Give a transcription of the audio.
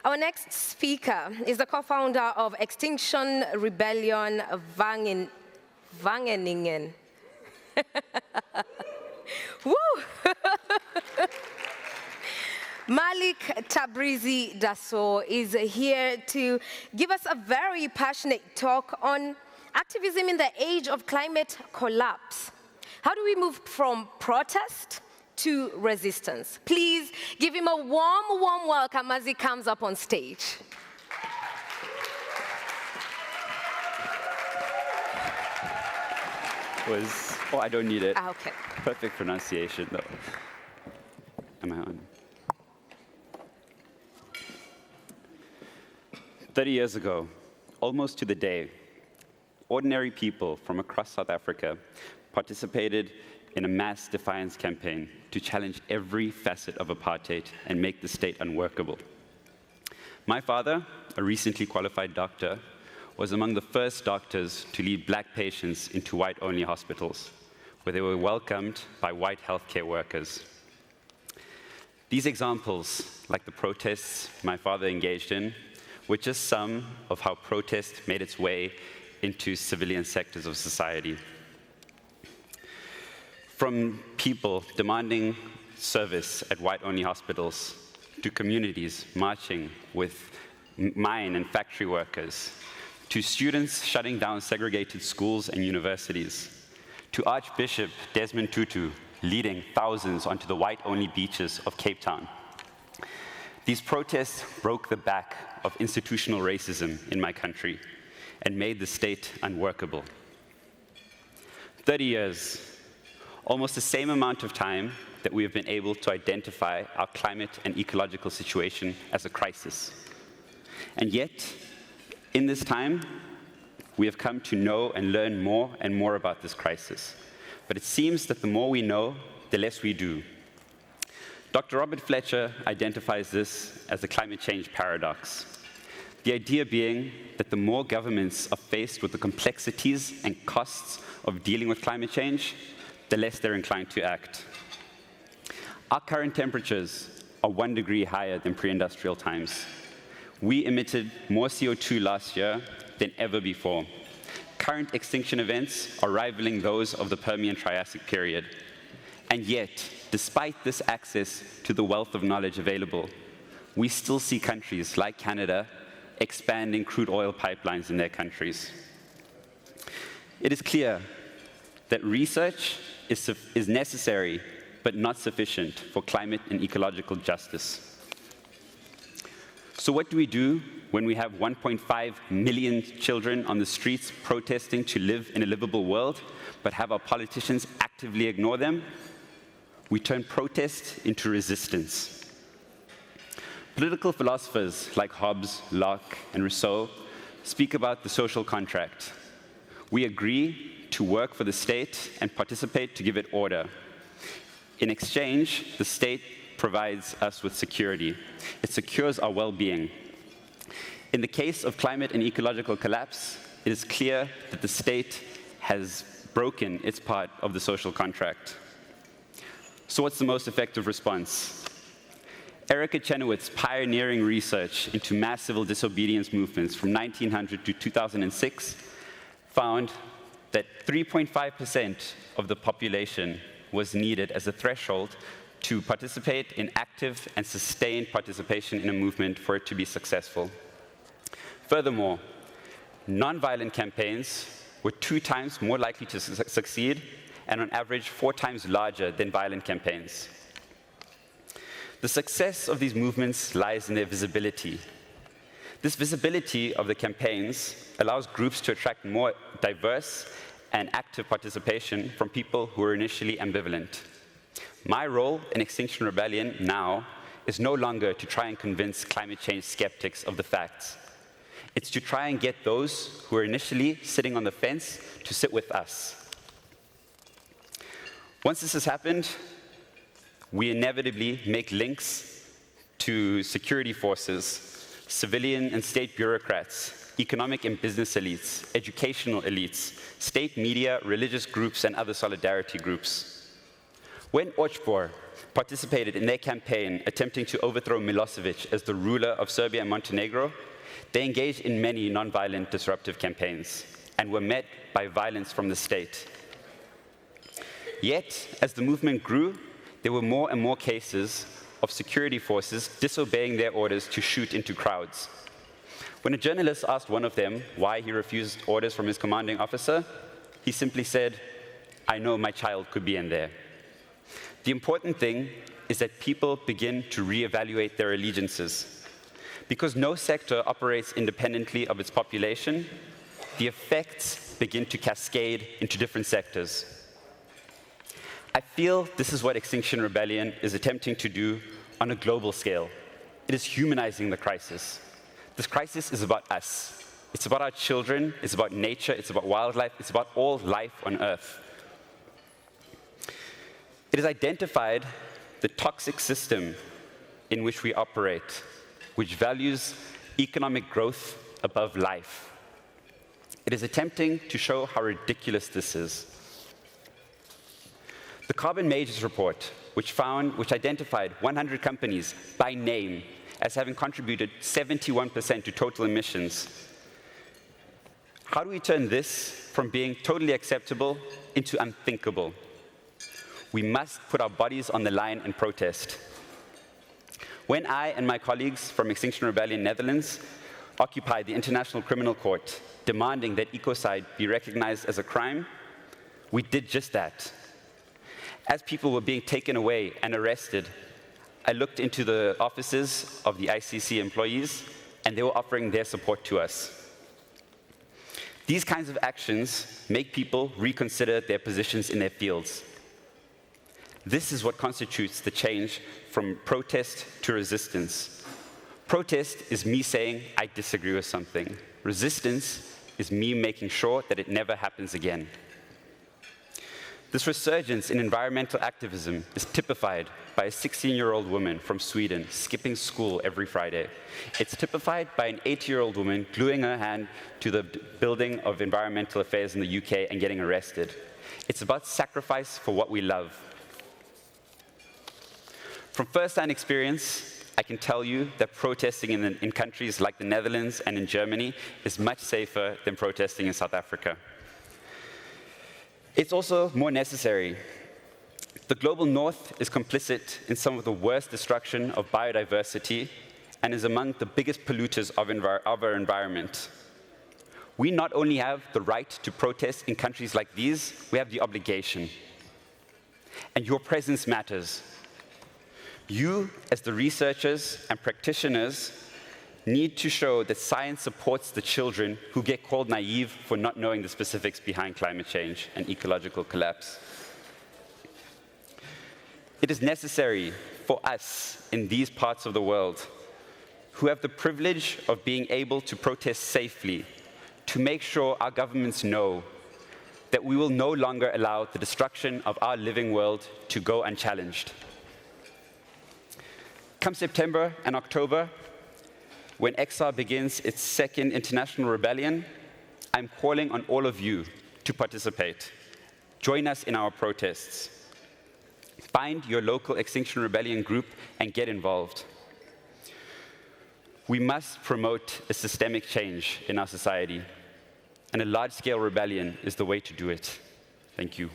Our next speaker is the co-founder of Extinction Rebellion Wageningen. Woo! Malik Tabrizi Dasso is here to give us a very passionate talk on activism in the age of climate collapse. How do we move from protest to resistance? Please give him a warm, warm welcome as he comes up on stage. Oh, I don't need it. Okay. Perfect pronunciation, though. Am I on? 30 years ago, almost to the day, ordinary people from across South Africa participated in a mass defiance campaign to challenge every facet of apartheid and make the state unworkable. My father, a recently qualified doctor, was among the first doctors to lead black patients into white-only hospitals, where they were welcomed by white healthcare workers. These examples, like the protests my father engaged in, were just some of how protest made its way into civilian sectors of society. From people demanding service at white-only hospitals, to communities marching with mine and factory workers, to students shutting down segregated schools and universities, to Archbishop Desmond Tutu leading thousands onto the white-only beaches of Cape Town. These protests broke the back of institutional racism in my country and made the state unworkable. 30 years, almost the same amount of time that we have been able to identify our climate and ecological situation as a crisis. And yet, in this time, we have come to know and learn more and more about this crisis. But it seems that the more we know, the less we do. Dr. Robert Fletcher identifies this as the climate change paradox. The idea being that the more governments are faced with the complexities and costs of dealing with climate change, the less they're inclined to act. Our current temperatures are 1 degree higher than pre-industrial times. We emitted more CO2 last year than ever before. Current extinction events are rivaling those of the Permian-Triassic period. And yet, despite this access to the wealth of knowledge available, we still see countries like Canada expanding crude oil pipelines in their countries. It is clear that research is necessary, but not sufficient for climate and ecological justice. So what do we do when we have 1.5 million children on the streets protesting to live in a livable world, but have our politicians actively ignore them? We turn protest into resistance. Political philosophers like Hobbes, Locke, and Rousseau speak about the social contract. We agree to work for the state and participate to give it order. In exchange, the state provides us with security. It secures our well-being. In the case of climate and ecological collapse, it is clear that the state has broken its part of the social contract. So what's the most effective response? Erica Chenoweth's pioneering research into mass civil disobedience movements from 1900 to 2006 found that 3.5% of the population was needed as a threshold to participate in active and sustained participation in a movement for it to be successful. Furthermore, nonviolent campaigns were 2 times more likely to succeed and on average 4 times larger than violent campaigns. The success of these movements lies in their visibility. This visibility of the campaigns allows groups to attract more diverse and active participation from people who were initially ambivalent. My role in Extinction Rebellion now is no longer to try and convince climate change skeptics of the facts. It's to try and get those who are initially sitting on the fence to sit with us. Once this has happened, we inevitably make links to security forces, civilian and state bureaucrats, economic and business elites, educational elites, state media, religious groups, and other solidarity groups. When Ochbor, participated in their campaign attempting to overthrow Milosevic as the ruler of Serbia and Montenegro, they engaged in many nonviolent disruptive campaigns and were met by violence from the state. Yet, as the movement grew, there were more and more cases of security forces disobeying their orders to shoot into crowds. When a journalist asked one of them why he refused orders from his commanding officer, he simply said, "I know my child could be in there." The important thing is that people begin to reevaluate their allegiances. Because no sector operates independently of its population, the effects begin to cascade into different sectors. I feel this is what Extinction Rebellion is attempting to do on a global scale. It is humanizing the crisis. This crisis is about us. It's about our children, it's about nature, it's about wildlife, it's about all life on Earth. It has identified the toxic system in which we operate, which values economic growth above life. It is attempting to show how ridiculous this is. The Carbon Majors report, which identified 100 companies by name as having contributed 71% to total emissions. How do we turn this from being totally acceptable into unthinkable? We must put our bodies on the line and protest. When I and my colleagues from Extinction Rebellion Netherlands occupied the International Criminal Court, demanding that ecocide be recognized as a crime, we did just that. As people were being taken away and arrested, I looked into the offices of the ICC employees, and they were offering their support to us. These kinds of actions make people reconsider their positions in their fields. This is what constitutes the change from protest to resistance. Protest is me saying, I disagree with something. Resistance is me making sure that it never happens again. This resurgence in environmental activism is typified by a 16-year-old woman from Sweden skipping school every Friday. It's typified by an 8-year-old woman gluing her hand to the building of environmental affairs in the UK and getting arrested. It's about sacrifice for what we love. From first-hand experience, I can tell you that protesting in countries like the Netherlands and in Germany is much safer than protesting in South Africa. It's also more necessary. The global north is complicit in some of the worst destruction of biodiversity and is among the biggest polluters of our environment. We not only have the right to protest in countries like these, we have the obligation. And your presence matters. You, as the researchers and practitioners, need to show that science supports the children who get called naive for not knowing the specifics behind climate change and ecological collapse. It is necessary for us in these parts of the world who have the privilege of being able to protest safely to make sure our governments know that we will no longer allow the destruction of our living world to go unchallenged. Come September and October, when XR begins its second international rebellion, I'm calling on all of you to participate. Join us in our protests. Find your local Extinction Rebellion group and get involved. We must promote a systemic change in our society, and a large-scale rebellion is the way to do it. Thank you.